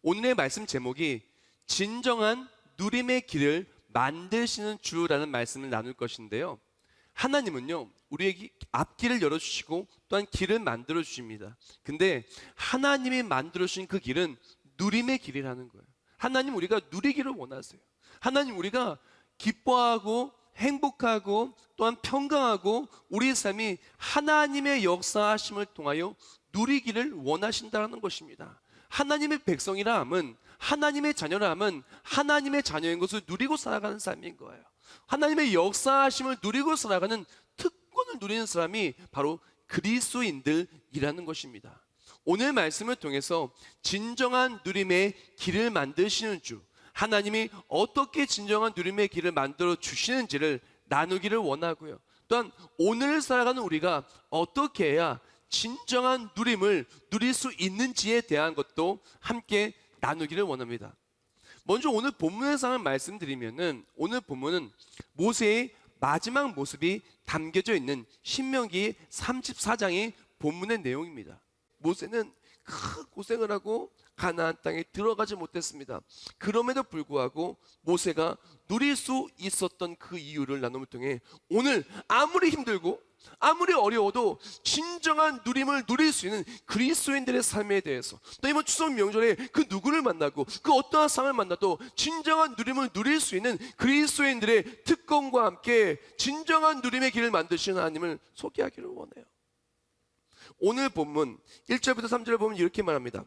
오늘의 말씀 제목이 진정한 누림의 길을 만드시는 주라는 말씀을 나눌 것인데요. 하나님은요, 우리에게 앞길을 열어주시고 또한 길을 만들어 주십니다. 근데 하나님이 만들어 주신 그 길은 누림의 길이라는 거예요. 하나님 우리가 누리기를 원하세요. 하나님 우리가 기뻐하고 행복하고 또한 평강하고 우리의 삶이 하나님의 역사하심을 통하여 누리기를 원하신다는 것입니다. 하나님의 백성이라 함은, 하나님의 자녀라 함은 하나님의 자녀인 것을 누리고 살아가는 삶인 거예요. 하나님의 역사하심을 누리고 살아가는 특권을 누리는 사람이 바로 그리스도인들이라는 것입니다. 오늘 말씀을 통해서 진정한 누림의 길을 만드시는 주, 하나님이 어떻게 진정한 누림의 길을 만들어 주시는지를 나누기를 원하고요. 또한 오늘 살아가는 우리가 어떻게 해야 진정한 누림을 누릴 수 있는지에 대한 것도 함께 나누기를 원합니다. 먼저 오늘 본문의 상을 말씀드리면은, 오늘 본문은 모세의 마지막 모습이 담겨져 있는 신명기 34장의 본문의 내용입니다. 모세는 큰 고생을 하고 가나안 땅에 들어가지 못했습니다. 그럼에도 불구하고 모세가 누릴 수 있었던 그 이유를 나눔을 통해 오늘 아무리 힘들고 아무리 어려워도 진정한 누림을 누릴 수 있는 그리스도인들의 삶에 대해서, 또 이번 추석 명절에 그 누구를 만나고 그 어떠한 상을 만나도 진정한 누림을 누릴 수 있는 그리스도인들의 특권과 함께 진정한 누림의 길을 만드시는 하나님을 소개하기를 원해요. 오늘 본문 1절부터 3절을 보면 이렇게 말합니다.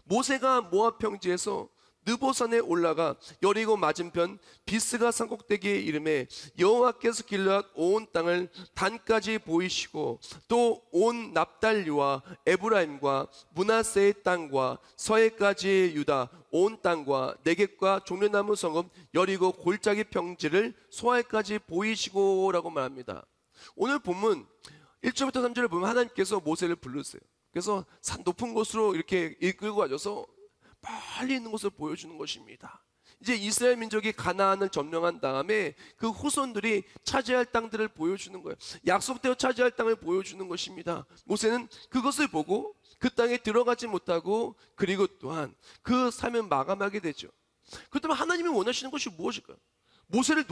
모세가 모압 평지에서 느보산에 올라가 여리고 맞은편 비스가 산꼭대기에 이름에 여호와께서 길르앗 온 땅을 단까지 보이시고 또 온 납달리와 에브라임과 므낫세의 땅과 서해까지의 유다 온 땅과 네겝과 종려나무 성읍 여리고 골짜기 평지를 소알까지 보이시고라고 말합니다. 오늘 본문 1절부터 3절을 보면 하나님께서 모세를 부르세요. 그래서 산 높은 곳으로 이렇게 이끌고 가셔서 멀리 있는 곳을 보여주는 것입니다. 이제 이스라엘 민족이 가나안을 점령한 다음에 그 후손들이 차지할 땅들을 보여주는 거예요. 약속되어 차지할 땅을 보여주는 것입니다. 모세는 그것을 보고 그 땅에 들어가지 못하고 그리고 또한 그 삶을 마감하게 되죠. 그렇다면 하나님이 원하시는 것이 무엇일까요? 모세를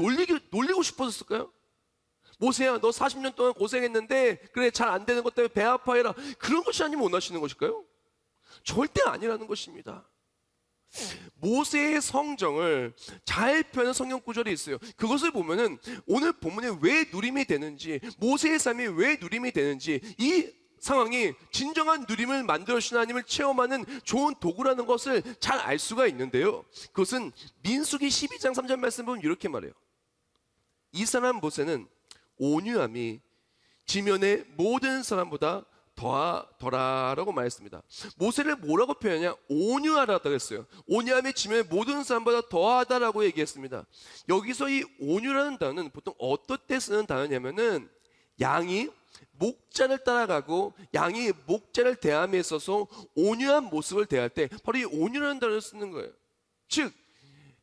놀리고 싶었을까요? 모세야, 너 40년 동안 고생했는데 그래 잘 안 되는 것 때문에 배 아파해라, 그런 것이 하나님 원하시는 것일까요? 절대 아니라는 것입니다. 모세의 성정을 잘 표현한 성경 구절이 있어요. 그것을 보면은 오늘 본문에 왜 누림이 되는지, 모세의 삶이 왜 누림이 되는지, 이 상황이 진정한 누림을 만들어 주신 하나님을 체험하는 좋은 도구라는 것을 잘 알 수가 있는데요. 그것은 민수기 12장 3절 말씀 보면 이렇게 말해요. 이 사람 모세는 온유함이 지면의 모든 사람보다 더하더라라고 말했습니다. 모세를 뭐라고 표현하냐? 온유하다고 했어요. 온유함이 지면의 모든 사람보다 더하다라고 얘기했습니다. 여기서 이 온유라는 단어는 보통 어떨 때 쓰는 단어냐면은 양이 목자를 따라가고 양이 목자를 대함에 있어서 온유한 모습을 대할 때 바로 이 온유라는 단어를 쓰는 거예요. 즉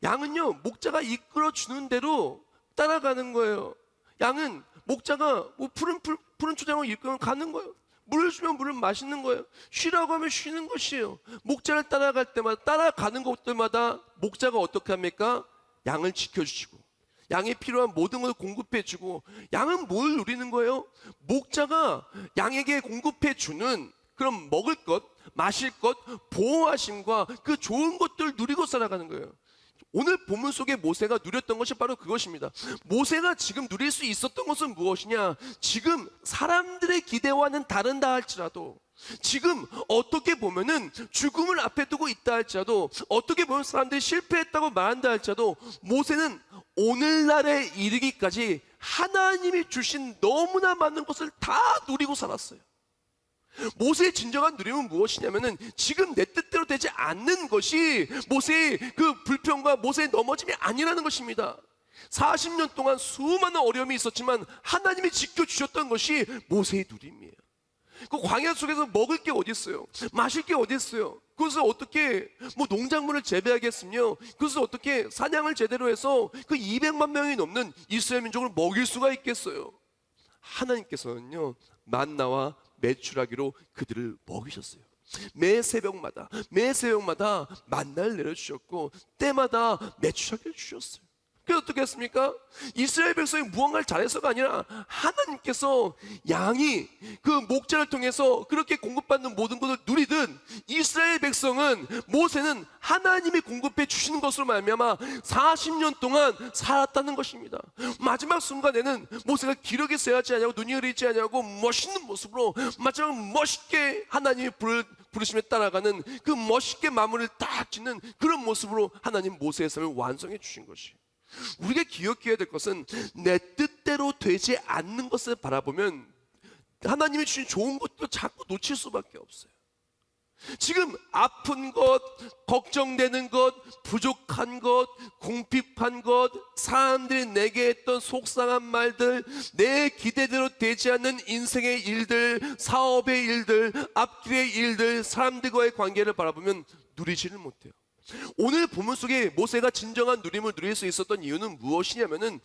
양은요, 목자가 이끌어 주는 대로 따라가는 거예요. 양은 목자가 뭐 푸른 초장을 이끌어 가는 거예요. 물을 주면 물을 마시는 거예요. 쉬라고 하면 쉬는 것이에요. 목자를 따라갈 때마다, 따라가는 곳들마다 목자가 어떻게 합니까? 양을 지켜주시고 양에 필요한 모든 것을 공급해주고, 양은 뭘 누리는 거예요? 목자가 양에게 공급해주는 그런 먹을 것, 마실 것, 보호하심과 그 좋은 것들을 누리고 살아가는 거예요. 오늘 본문 속에 모세가 누렸던 것이 바로 그것입니다. 모세가 지금 누릴 수 있었던 것은 무엇이냐? 지금 사람들의 기대와는 다른다 할지라도, 지금 어떻게 보면은 죽음을 앞에 두고 있다 할지라도, 어떻게 보면 사람들이 실패했다고 말한다 할지라도, 모세는 오늘날에 이르기까지 하나님이 주신 너무나 많은 것을 다 누리고 살았어요. 모세의 진정한 누림은 무엇이냐면은 지금 내 뜻대로 되지 않는 것이 모세의 그 불평과 모세의 넘어짐이 아니라는 것입니다. 40년 동안 수많은 어려움이 있었지만 하나님이 지켜주셨던 것이 모세의 누림이에요. 그 광야 속에서 먹을 게 어디 있어요? 마실 게 어디 있어요? 그것을 어떻게 뭐 농작물을 재배하겠으며, 그것을 어떻게 사냥을 제대로 해서 그 200만 명이 넘는 이스라엘 민족을 먹일 수가 있겠어요? 하나님께서는요, 만나와 매출하기로 그들을 먹이셨어요. 매 새벽마다 만나를 내려주셨고 때마다 매출하게 주셨어요. 그래서 어떻게 했습니까? 이스라엘 백성이 무언가를 잘해서가 아니라 하나님께서 양이 그 목자를 통해서 그렇게 공급받는 모든 것을 누리듯 이스라엘 백성은, 모세는 하나님이 공급해 주시는 것으로 말미암아 40년 동안 살았다는 것입니다. 마지막 순간에는 모세가 기력이 세하지 않냐고, 눈이 흐리지 않냐고 멋있는 모습으로 마지막 멋있게 하나님이 부르심에 따라가는 그 멋있게 마무리를 딱 짓는 그런 모습으로 하나님 모세의 삶을 완성해 주신 것이, 우리가 기억해야 될 것은 내 뜻대로 되지 않는 것을 바라보면 하나님이 주신 좋은 것도 자꾸 놓칠 수밖에 없어요. 지금 아픈 것, 걱정되는 것, 부족한 것, 궁핍한 것, 사람들이 내게 했던 속상한 말들, 내 기대대로 되지 않는 인생의 일들, 사업의 일들, 앞길의 일들, 사람들과의 관계를 바라보면 누리지를 못해요. 오늘 본문 속에 모세가 진정한 누림을 누릴 수 있었던 이유는 무엇이냐면은,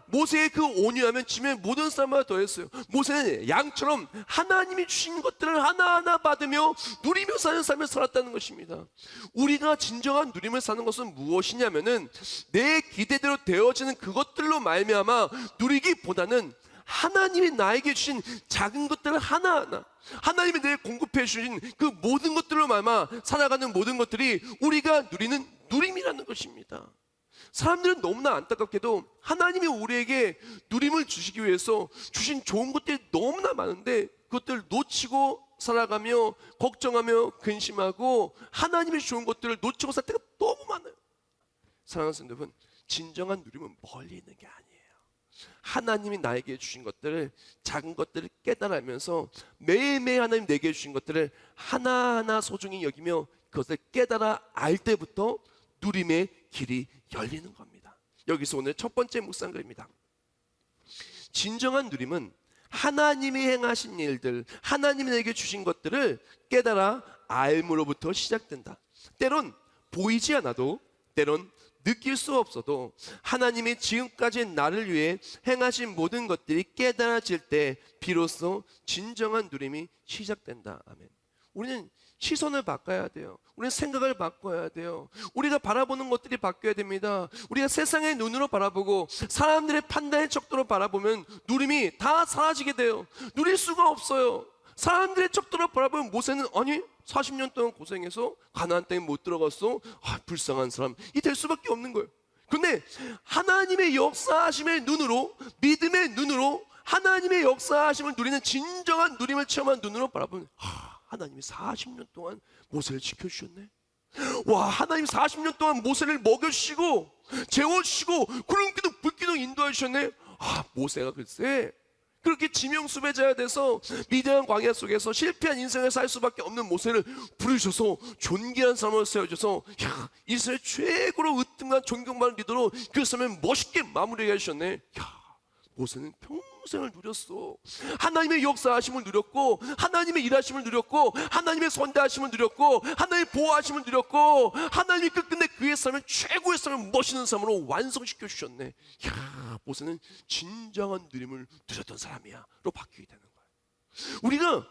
모세의 그 온유하면 주변의 모든 사람마다 더했어요. 모세는 양처럼 하나님이 주신 것들을 하나하나 받으며 누리며 사는 삶을 살았다는 것입니다. 우리가 진정한 누림을 사는 것은 무엇이냐면은, 내 기대대로 되어지는 그것들로 말미암아 누리기보다는 하나님이 나에게 주신 작은 것들을 하나하나, 하나님이 내게 공급해 주신 그 모든 것들로 말미암아 살아가는 모든 것들이 우리가 누리는 누림이라는 것입니다. 사람들은 너무나 안타깝게도 하나님이 우리에게 누림을 주시기 위해서 주신 좋은 것들이 너무나 많은데 그것들을 놓치고 살아가며 걱정하며 근심하고 하나님이 좋은 것들을 놓치고 살 때가 너무 많아요. 사랑하는 성도 여러분, 진정한 누림은 멀리 있는 게 아니에요. 하나님이 나에게 주신 것들을, 작은 것들을 깨달으면서 매일매일 하나님 내게 주신 것들을 하나하나 소중히 여기며 그것을 깨달아 알 때부터 누림의 길이 열리는 겁니다. 여기서 오늘 첫 번째 묵상글입니다. 진정한 누림은 하나님이 행하신 일들, 하나님이 내게 주신 것들을 깨달아 알므로부터 시작된다. 때론 보이지 않아도, 때론 느낄 수 없어도 하나님이 지금까지 나를 위해 행하신 모든 것들이 깨달아질 때 비로소 진정한 누림이 시작된다. 아멘. 우리는 시선을 바꿔야 돼요. 우리는 생각을 바꿔야 돼요. 우리가 바라보는 것들이 바뀌어야 됩니다. 우리가 세상의 눈으로 바라보고 사람들의 판단의 척도로 바라보면 누림이 다 사라지게 돼요. 누릴 수가 없어요. 사람들의 척도로 바라보면 모세는, 아니 40년 동안 고생해서 가나안 땅에 못 들어갔어, 불쌍한 사람, 이 될 수밖에 없는 거예요. 그런데 하나님의 역사하심의 눈으로, 믿음의 눈으로 하나님의 역사하심을 누리는 진정한 누림을 체험한 눈으로 바라보면, 하나님이 40년 동안 모세를 지켜주셨네. 와, 하나님 40년 동안 모세를 먹여주시고 재워주시고 구름기둥 불기둥 인도해 주셨네. 모세가 글쎄 그렇게 지명수배자가 돼서 미디안 광야 속에서 실패한 인생을 살 수밖에 없는 모세를 부르셔서 존귀한 사람으로 세워줘서, 이스라엘 최고로 으뜸한 존경받는 리더로 그 삶을 멋있게 마무리해 주셨네. 모세는 평생을 누렸어. 하나님의 역사하심을 누렸고, 하나님의 일하심을 누렸고, 하나님의 선대하심을 누렸고, 하나님의 보호하심을 누렸고, 하나님이 끝끝내 그의 삶을 최고의 삶을 멋있는 삶으로 완성시켜 주셨네. 모세는 진정한 누림을 누렸던 사람이야 로 바뀌게 되는 거예요. 우리가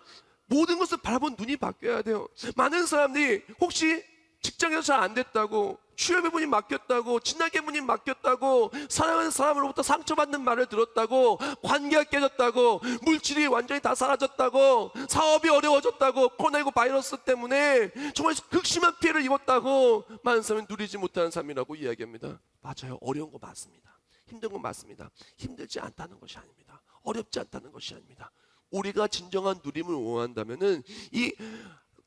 모든 것을 바라본 눈이 바뀌어야 돼요. 많은 사람들이 혹시 직장에서 잘 안 됐다고, 취업의 문이 막혔다고, 진학의 문이 막혔다고, 사랑하는 사람으로부터 상처받는 말을 들었다고, 관계가 깨졌다고, 물질이 완전히 다 사라졌다고, 사업이 어려워졌다고, 코로나19 바이러스 때문에 정말 극심한 피해를 입었다고 많은 사람은 누리지 못하는 삶이라고 이야기합니다. 맞아요. 어려운 거 맞습니다. 힘든 건 맞습니다. 힘들지 않다는 것이 아닙니다. 어렵지 않다는 것이 아닙니다. 우리가 진정한 누림을 원한다면은 이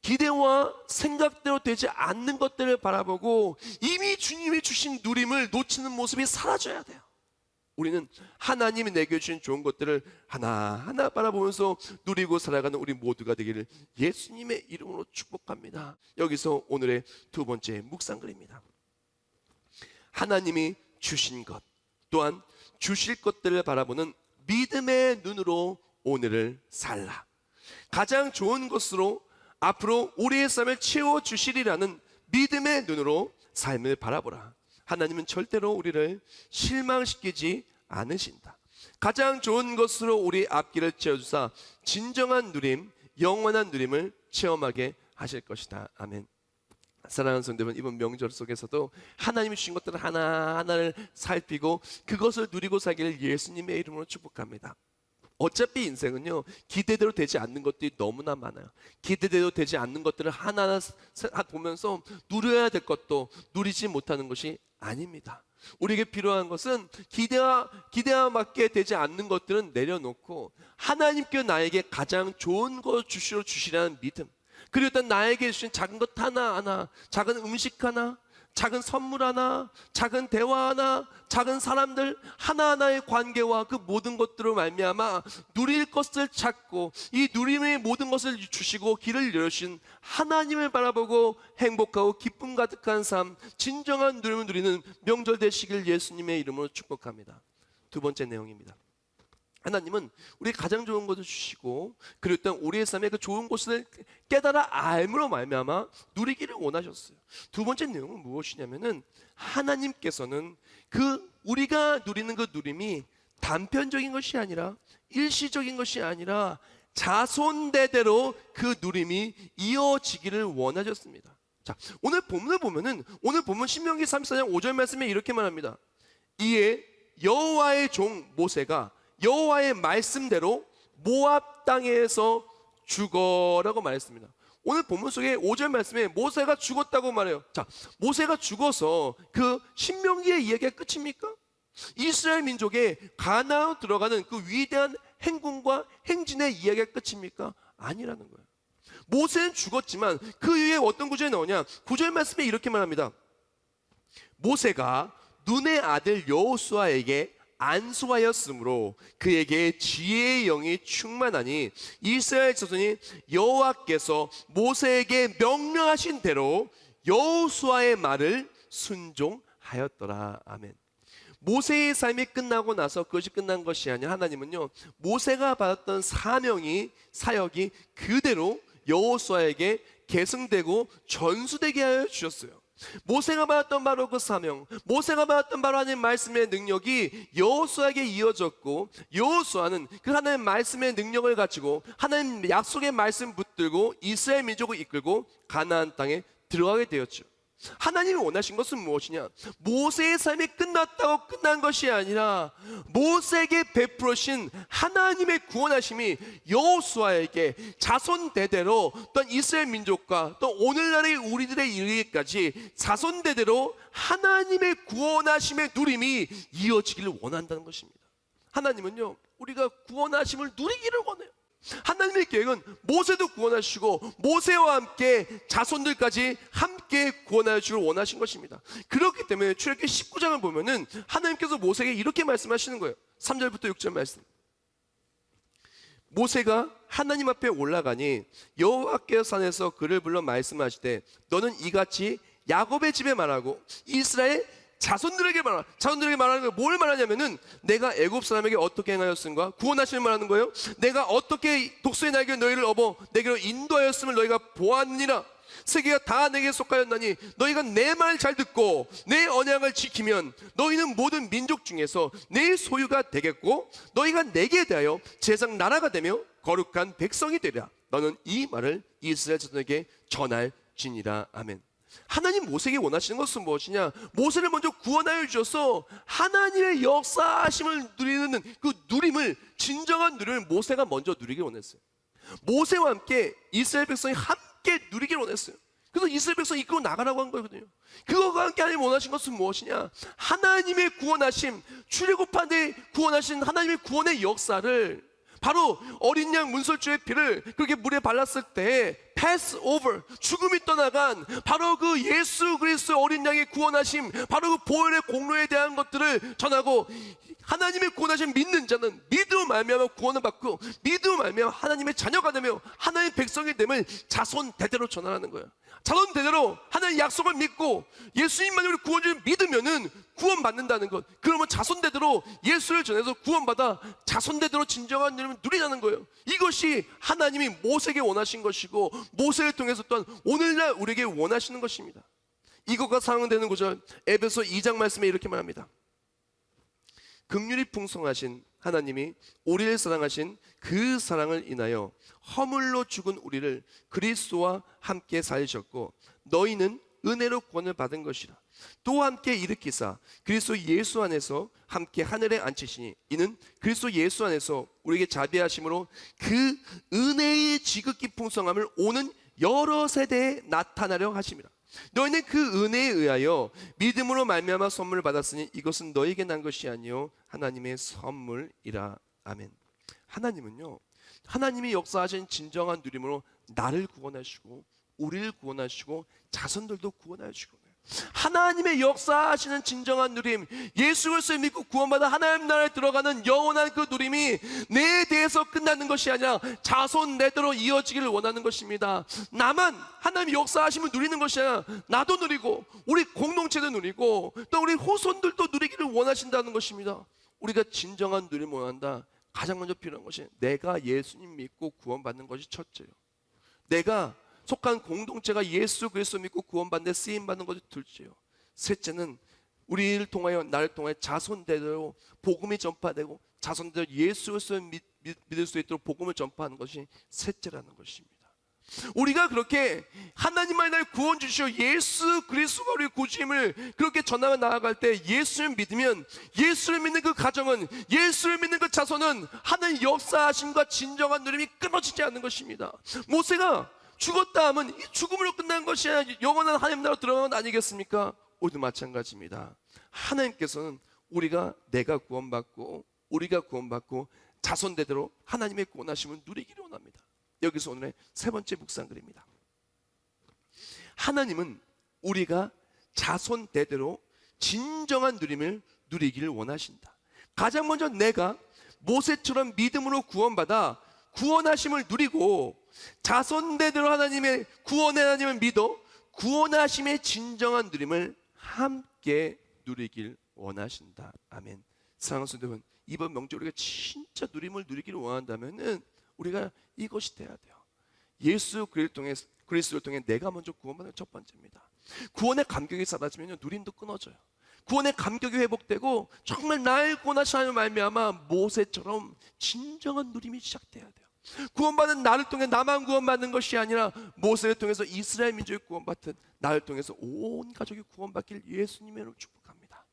기대와 생각대로 되지 않는 것들을 바라보고 이미 주님이 주신 누림을 놓치는 모습이 사라져야 돼요. 우리는 하나님이 내게 주신 좋은 것들을 하나하나 바라보면서 누리고 살아가는 우리 모두가 되기를 예수님의 이름으로 축복합니다. 여기서 오늘의 두 번째 묵상글입니다. 하나님이 주신 것 또한 주실 것들을 바라보는 믿음의 눈으로 오늘을 살라. 가장 좋은 것으로 앞으로 우리의 삶을 채워주시리라는 믿음의 눈으로 삶을 바라보라. 하나님은 절대로 우리를 실망시키지 않으신다. 가장 좋은 것으로 우리 앞길을 채워주사 진정한 누림, 영원한 누림을 체험하게 하실 것이다. 아멘. 사랑하는 성도 여러분, 이번 명절 속에서도 하나님이 주신 것들 하나하나를 살피고 그것을 누리고 살기를 예수님의 이름으로 축복합니다. 어차피 인생은요, 기대대로 되지 않는 것들이 너무나 많아요. 기대대로 되지 않는 것들을 하나하나 보면서 누려야 될 것도 누리지 못하는 것이 아닙니다. 우리에게 필요한 것은 기대와 맞게 되지 않는 것들은 내려놓고 하나님께 나에게 가장 좋은 것 주시라는 믿음, 그리고 일단 나에게 주신 작은 것 하나하나, 작은 음식 하나, 작은 선물 하나, 작은 대화 하나, 작은 사람들 하나하나의 관계와 그 모든 것들을 말미암아 누릴 것을 찾고 이 누림의 모든 것을 주시고 길을 열어주신 하나님을 바라보고 행복하고 기쁨 가득한 삶, 진정한 누림을 누리는 명절 되시길 예수님의 이름으로 축복합니다. 두 번째 내용입니다. 하나님은 우리 가장 좋은 것을 주시고 그리고 일단 우리의 삶에 그 좋은 것을 깨달아 알므로 말미암아 누리기를 원하셨어요. 두 번째 내용은 무엇이냐면은 하나님께서는 그 우리가 누리는 그 누림이 단편적인 것이 아니라 일시적인 것이 아니라 자손대대로 그 누림이 이어지기를 원하셨습니다. 자, 오늘 본문을 보면은 오늘 본문 신명기 34장 5절 말씀에 이렇게 말합니다. 이에 여호와의 종 모세가 여호와의 말씀대로 모압 땅에서 죽어라고 말했습니다. 오늘 본문 속에 5절 말씀에 모세가 죽었다고 말해요. 자, 모세가 죽어서 그 신명기의 이야기가 끝입니까? 이스라엘 민족의 가나안 들어가는 그 위대한 행군과 행진의 이야기가 끝입니까? 아니라는 거예요. 모세는 죽었지만 그 위에 어떤 구절이 나오냐? 9절 말씀에 이렇게 말합니다. 모세가 눈의 아들 여호수아에게 안수하였으므로 그에게 지혜의 영이 충만하니 이스라엘 자손이 여호와께서 모세에게 명령하신 대로 여호수아의 말을 순종하였더라. 아멘. 모세의 삶이 끝나고 나서 그것이 끝난 것이 아니라 하나님은요, 모세가 받았던 사역이 그대로 여호수아에게 계승되고 전수되게 하여 주셨어요. 모세가 받았던 바로 그 사명, 모세가 받았던 바로 하나님의 말씀의 능력이 여호수아에게 이어졌고, 여호수아는 그 하나님의 말씀의 능력을 가지고 하나님 약속의 말씀 붙들고 이스라엘 민족을 이끌고 가나안 땅에 들어가게 되었죠. 하나님이 원하신 것은 무엇이냐? 모세의 삶이 끝났다고 끝난 것이 아니라 모세에게 베풀으신 하나님의 구원하심이 여호수아에게 자손 대대로 또 이스라엘 민족과 또 오늘날의 우리들에 이르기까지 자손 대대로 하나님의 구원하심의 누림이 이어지기를 원한다는 것입니다. 하나님은요, 우리가 구원하심을 누리기를 원해요. 하나님의 계획은 모세도 구원하시고 모세와 함께 자손들까지 함께 구원하여 주기를 원하신 것입니다. 그렇기 때문에 출애굽기 19장을 보면은 하나님께서 모세에게 이렇게 말씀하시는 거예요. 3절부터 6절 말씀. 모세가 하나님 앞에 올라가니 여호와께서 산에서 그를 불러 말씀하시되 너는 이같이 야곱의 집에 말하고 이스라엘 자손들에게 말하는 거예요. 뭘 말하냐면은 내가 애굽 사람에게 어떻게 행하였음과 구원하심을 말하는 거예요. 내가 어떻게 독수의 날개 너희를 업어 내게로 인도하였음을 너희가 보았느니라. 세계가 다 내게 속하였나니 너희가 내 말 잘 듣고 내 언약을 지키면 너희는 모든 민족 중에서 내 소유가 되겠고 너희가 내게 대하여 제상 나라가 되며 거룩한 백성이 되리라. 너는 이 말을 이스라엘 자손에게 전할지니라. 아멘. 하나님 모세에게 원하시는 것은 무엇이냐? 모세를 먼저 구원하여 주셔서 하나님의 역사하심을 누리는 그 누림을, 진정한 누림을 모세가 먼저 누리길 원했어요. 모세와 함께 이스라엘 백성이 함께 누리길 원했어요. 그래서 이스라엘 백성 이끌고 나가라고 한 거거든요. 그거와 함께 하나님 원하신 것은 무엇이냐? 하나님의 구원하심, 출애굽하되 구원하신 하나님의 구원의 역사를, 바로 어린 양 문설주의 피를 그렇게 물에 발랐을 때 패스 오버, 죽음이 떠나간 바로 그 예수 그리스도 어린 양의 구원하심, 바로 그 보혈의 공로에 대한 것들을 전하고 하나님의 구원하심 믿는 자는 믿음을 말미암아 구원을 받고 믿음을 말미암아 하나님의 자녀가 되며 하나님의 백성이 됨을 자손 대대로 전하라는 거예요. 자손 대대로 하나님의 약속을 믿고 예수님만을 구원을 믿으면은 구원받는다는 것. 그러면 자손 대대로 예수를 전해서 구원받아 자손 대대로 진정한 이름을 누리라는 거예요. 이것이 하나님이 모세에게 원하신 것이고 모세를 통해서 또한 오늘날 우리에게 원하시는 것입니다. 이것과 상응되는 구절 에베소 2장 말씀에 이렇게 말합니다. 긍휼이 풍성하신 하나님이 우리를 사랑하신 그 사랑을 인하여 허물로 죽은 우리를 그리스도와 함께 살리셨고 너희는 은혜로 구원을 받은 것이라. 또 함께 일으키사 그리스도 예수 안에서 함께 하늘에 앉히시니 이는 그리스도 예수 안에서 우리에게 자비하심으로 그 은혜의 지극히 풍성함을 오는 여러 세대에 나타나려 하심이라. 너희는 그 은혜에 의하여 믿음으로 말미암아 선물을 받았으니 이것은 너희에게 난 것이 아니요 하나님의 선물이라. 아멘. 하나님은요, 하나님이 역사하신 진정한 누림으로 나를 구원하시고 우리를 구원하시고 자손들도 구원하시고, 하나님의 역사하시는 진정한 누림, 예수 그리스도를 믿고 구원받아 하나님 나라에 들어가는 영원한 그 누림이 내 대해서 끝나는 것이 아니라 자손 내대로 이어지기를 원하는 것입니다. 나만 하나님의 역사하심을 누리는 것이 아니라 나도 누리고 우리 공동체도 누리고 또 우리 후손들도 누리기를 원하신다는 것입니다. 우리가 진정한 누림을 원한다. 가장 먼저 필요한 것이 내가 예수님 믿고 구원받는 것이 첫째요. 내가 속한 공동체가 예수 그리스도 믿고 구원받는 쓰임받는 것이 둘째요. 셋째는 우리를 통하여 나를 통하여 자손대로 복음이 전파되고 자손대로 예수 그리스도를 믿을 수 있도록 복음을 전파하는 것이 셋째라는 것입니다. 우리가 그렇게 하나님만이 날 구원 주시오 예수 그리스도가 우리의 구주임을 그렇게 전하며 나아갈 때 예수를 믿으면 예수를 믿는 그 가정은, 예수를 믿는 그 자손은 하나님 역사하심과 진정한 누림이 끊어지지 않는 것입니다. 모세가 죽었다 하면 이 죽음으로 끝난 것이 아니라 영원한 하나님 나라로 들어가는 건 아니겠습니까? 우리도 마찬가지입니다. 하나님께서는 내가 구원받고 우리가 구원받고 자손대대로 하나님의 구원하심을 누리기를 원합니다. 여기서 오늘의 세 번째 묵상글입니다. 하나님은 우리가 자손대대로 진정한 누림을 누리기를 원하신다. 가장 먼저 내가 모세처럼 믿음으로 구원받아 구원하심을 누리고 자손대대로 하나님의 구원의 하나님을 믿어 구원하심의 진정한 누림을 함께 누리길 원하신다. 아멘. 사랑하는 성도 여러분, 이번 명절 우리가 진짜 누림을 누리기를 원한다면은 우리가 이것이 돼야 돼요. 예수 그리스도를 통해 내가 먼저 구원받는 첫 번째입니다. 구원의 감격이 사라지면 누림도 끊어져요. 구원의 감격이 회복되고 정말 날 구원하신 하나님을 말미암아 모세처럼 진정한 누림이 시작돼야 돼요. 구원받은 나를 통해 나만 구원받는 것이 아니라 모세를 통해서 이스라엘 민족이 구원받듯 나를 통해서 온 가족이 구원받길 예수님의 이름으로 축복합니다.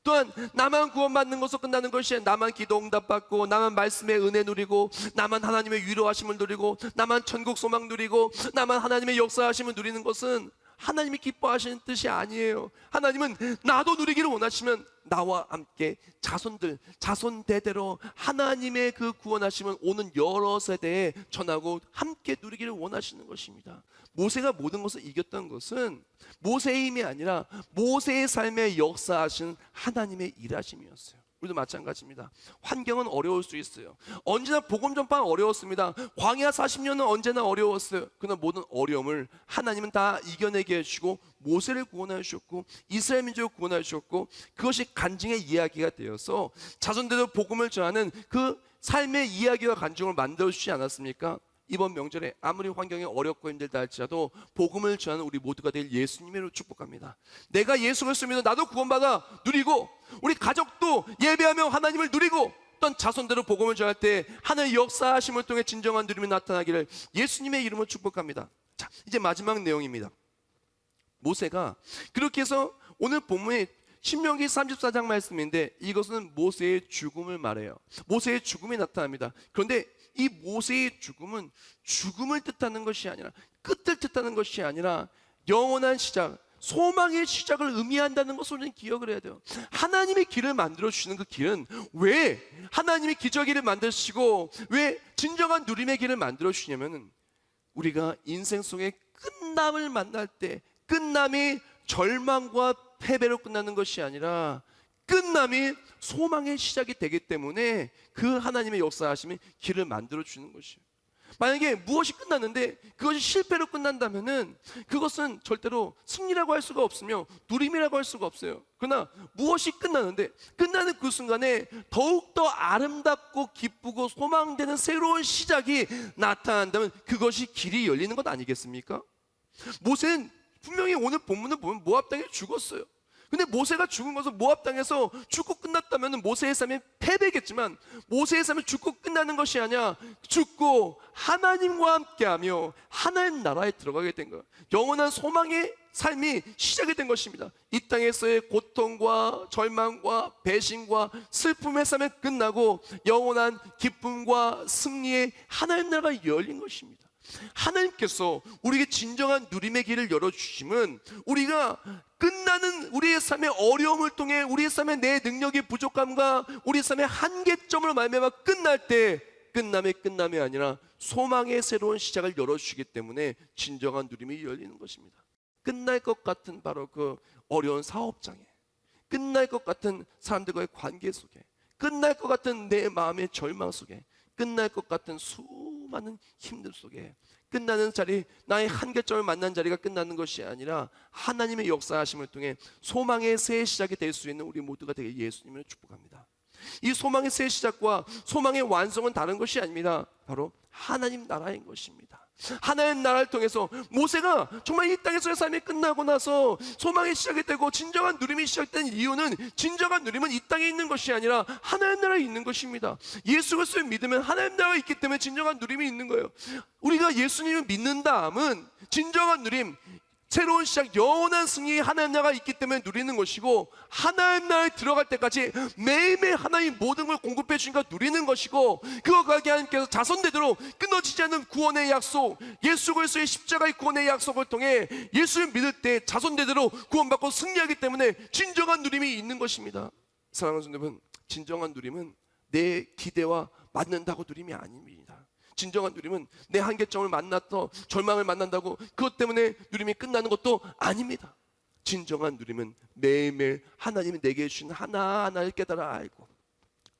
또한 나만 구원받는 것으로 끝나는 것이 아니라 나만 기도 응답받고 나만 말씀의 은혜 누리고 나만 하나님의 위로하심을 누리고 나만 천국 소망 누리고 나만 하나님의 역사하심을 누리는 것은 하나님이 기뻐하시는 뜻이 아니에요. 하나님은 나도 누리기를 원하시면 나와 함께 자손 대대로 하나님의 그 구원하심을 오는 여러 세대에 전하고 함께 누리기를 원하시는 것입니다. 모세가 모든 것을 이겼던 것은 모세의 힘이 아니라 모세의 삶에 역사하신 하나님의 일하심이었어요. 우리도 마찬가지입니다. 환경은 어려울 수 있어요. 언제나 복음 전파는 어려웠습니다. 광야 40년은 언제나 어려웠어요. 그러나 모든 어려움을 하나님은 다 이겨내게 해주시고 모세를 구원하여 주셨고 이스라엘 민족을 구원하여 주셨고 그것이 간증의 이야기가 되어서 자손들도 복음을 전하는 그 삶의 이야기와 간증을 만들어주지 않았습니까? 이번 명절에 아무리 환경이 어렵고 힘들다 할지라도 복음을 전하는 우리 모두가 될 예수님으로 축복합니다. 내가 예수 그리스도 믿어 나도 구원받아 누리고 우리 가족도 예배하며 하나님을 누리고 어떤 자손대로 복음을 전할 때 하나님의 역사하심을 통해 진정한 누림이 나타나기를 예수님의 이름으로 축복합니다. 자, 이제 마지막 내용입니다. 모세가 그렇게 해서 오늘 본문에 신명기 34장 말씀인데 이것은 모세의 죽음을 말해요. 모세의 죽음이 나타납니다. 그런데 이 모세의 죽음은 죽음을 뜻하는 것이 아니라 끝을 뜻하는 것이 아니라 영원한 시작, 소망의 시작을 의미한다는 것을 우리는 기억을 해야 돼요. 하나님의 길을 만들어주시는 그 길은 왜 하나님이 기적의 길을 만드시고 왜 진정한 누림의 길을 만들어주시냐면 우리가 인생 속의 끝남을 만날 때 끝남이 절망과 패배로 끝나는 것이 아니라 끝남이 소망의 시작이 되기 때문에 그 하나님의 역사하심이 길을 만들어주는 것이에요. 만약에 무엇이 끝났는데 그것이 실패로 끝난다면은 그것은 절대로 승리라고 할 수가 없으며 누림이라고 할 수가 없어요. 그러나 무엇이 끝나는데 끝나는 그 순간에 더욱더 아름답고 기쁘고 소망되는 새로운 시작이 나타난다면 그것이 길이 열리는 것 아니겠습니까? 모세는 분명히 오늘 본문을 보면 모압 땅에 죽었어요. 근데 모세가 죽은 것은 모압 땅에서 죽고 끝났다면 모세의 삶이 패배겠지만, 모세의 삶이 죽고 끝나는 것이 아니야. 죽고 하나님과 함께하며 하나님 나라에 들어가게 된 거예요. 영원한 소망의 삶이 시작이 된 것입니다. 이 땅에서의 고통과 절망과 배신과 슬픔의 삶이 끝나고 영원한 기쁨과 승리의 하나님 나라가 열린 것입니다. 하나님께서 우리에게 진정한 누림의 길을 열어주심은, 우리가 끝나는 우리의 삶의 어려움을 통해 우리의 삶의 내 능력의 부족함과 우리의 삶의 한계점을 말미암아 끝날 때 끝남이 아니라 소망의 새로운 시작을 열어주시기 때문에 진정한 누림이 열리는 것입니다. 끝날 것 같은 바로 그 어려운 사업장에, 끝날 것 같은 사람들과의 관계 속에, 끝날 것 같은 내 마음의 절망 속에, 끝날 것 같은 수많은 힘들 속에, 끝나는 자리, 나의 한계점을 만난 자리가 끝나는 것이 아니라 하나님의 역사하심을 통해 소망의 새 시작이 될 수 있는 우리 모두가 되게 예수님을 축복합니다. 이 소망의 새 시작과 소망의 완성은 다른 것이 아닙니다. 바로 하나님 나라인 것입니다. 하나님 나라를 통해서 모세가 정말 이 땅에서의 삶이 끝나고 나서 소망이 시작이 되고 진정한 누림이 시작된 이유는, 진정한 누림은 이 땅에 있는 것이 아니라 하나님 나라에 있는 것입니다. 예수 그리스도를 믿으면 하나님 나라가 있기 때문에 진정한 누림이 있는 거예요. 우리가 예수님을 믿는 다음은 진정한 누림, 새로운 시작, 영원한 승리의 하나님 나라가 있기 때문에 누리는 것이고, 하나님 나라에 들어갈 때까지 매일매일 하나님 모든 걸 공급해 주니까 누리는 것이고, 그것과 하나님께서 자손대대로 끊어지지 않는 구원의 약속, 예수 그리스도의 십자가의 구원의 약속을 통해 예수를 믿을 때 자손대대로 구원받고 승리하기 때문에 진정한 누림이 있는 것입니다. 사랑하는 성도 여러분, 진정한 누림은 내 기대와 맞는다고 누림이 아닙니다. 진정한 누림은 내 한계점을 만났던 절망을 만난다고 그것 때문에 누림이 끝나는 것도 아닙니다. 진정한 누림은 매일매일 하나님이 내게 주신 하나하나를 깨달아 알고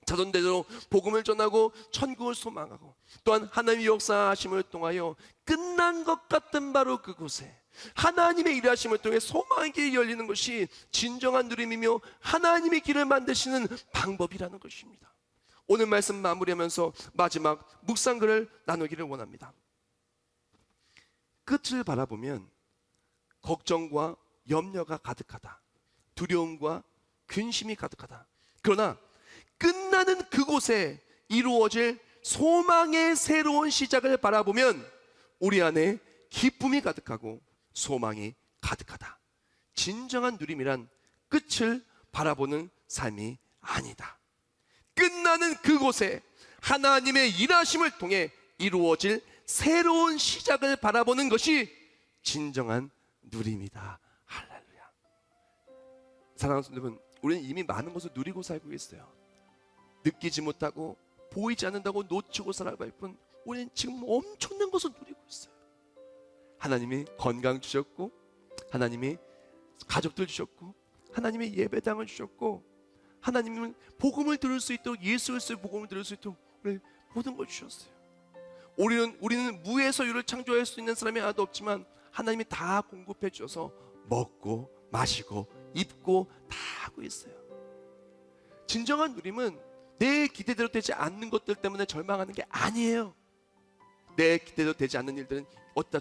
자손대대로 복음을 전하고 천국을 소망하고, 또한 하나님의 역사하심을 통하여 끝난 것 같은 바로 그곳에 하나님의 일하심을 통해 소망의 길이 열리는 것이 진정한 누림이며 하나님의 길을 만드시는 방법이라는 것입니다. 오늘 말씀 마무리하면서 마지막 묵상글을 나누기를 원합니다. 끝을 바라보면 걱정과 염려가 가득하다. 두려움과 근심이 가득하다. 그러나 끝나는 그곳에 이루어질 소망의 새로운 시작을 바라보면 우리 안에 기쁨이 가득하고 소망이 가득하다. 진정한 누림이란 끝을 바라보는 삶이 아니다. 끝나는 그곳에 하나님의 일하심을 통해 이루어질 새로운 시작을 바라보는 것이 진정한 누림이다. 할렐루야. 사랑하는 여러분, 우리는 이미 많은 것을 누리고 살고 있어요. 느끼지 못하고 보이지 않는다고 놓치고 살아갈 뿐 우리는 지금 엄청난 것을 누리고 있어요. 하나님이 건강 주셨고, 하나님이 가족들 주셨고, 하나님이 예배당을 주셨고, 하나님은 복음을 들을 수 있도록, 예수 그리스도의 복음을 들을 수 있도록 우리 모든 걸 주셨어요. 우리는 무에서 유를 창조할 수 있는 사람이 하나도 없지만 하나님이 다 공급해 주셔서 먹고 마시고 입고 다 하고 있어요. 진정한 누림은 내 기대대로 되지 않는 것들 때문에 절망하는 게 아니에요. 내 기대대로 되지 않는 일들은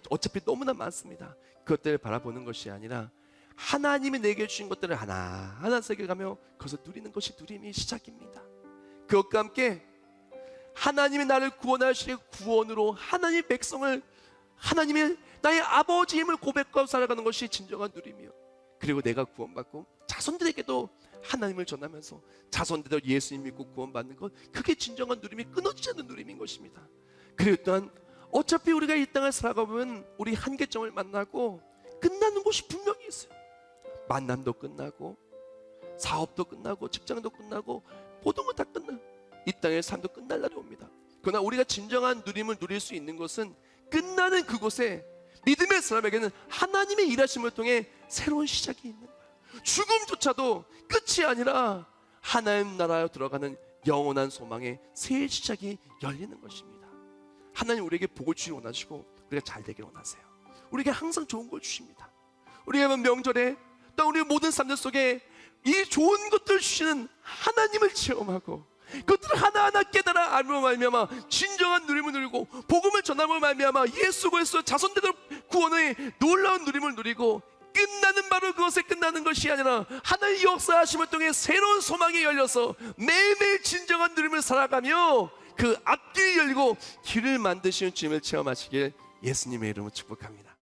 어차피 너무나 많습니다. 그것들을 바라보는 것이 아니라 하나님이 내게 주신 것들을 하나하나 새겨가며 그것을 누리는 것이 누림의 시작입니다. 그것과 함께 하나님이 나를 구원하실 구원으로 하나님의 백성을, 하나님의 나의 아버지임을 고백하고 살아가는 것이 진정한 누림이요. 그리고 내가 구원받고 자손들에게도 하나님을 전하면서 자손들도 예수님 믿고 구원받는 것, 그게 진정한 누림이 끊어지지 않는 누림인 것입니다. 그리고 또한 어차피 우리가 이 땅을 살아가보면 우리 한계점을 만나고 끝나는 곳이 분명히 있어요. 만남도 끝나고 사업도 끝나고 직장도 끝나고 모든 건 다 끝나, 이 땅의 삶도 끝날 날이 옵니다. 그러나 우리가 진정한 누림을 누릴 수 있는 것은 끝나는 그곳에 믿음의 사람에게는 하나님의 일하심을 통해 새로운 시작이 있는 거예요. 죽음조차도 끝이 아니라 하나님 나라에 들어가는 영원한 소망의 새 시작이 열리는 것입니다. 하나님 우리에게 복을 주시기 원하시고 우리가 잘 되길 원하세요. 우리에게 항상 좋은 걸 주십니다. 우리가 명절에 또 우리 모든 삶들 속에 이 좋은 것들을 주시는 하나님을 체험하고 그것들을 하나하나 깨달아 알므로 말미암아 진정한 누림을 누리고 복음을 전함으로 말미암아 예수 그리스도 자손들의 구원의 놀라운 누림을 누리고 끝나는 바로 그것에 끝나는 것이 아니라 하나님의 역사하심을 통해 새로운 소망이 열려서 매일매일 진정한 누림을 살아가며 그 앞길이 열리고 길을 만드시는 주님을 체험하시길 예수님의 이름으로 축복합니다.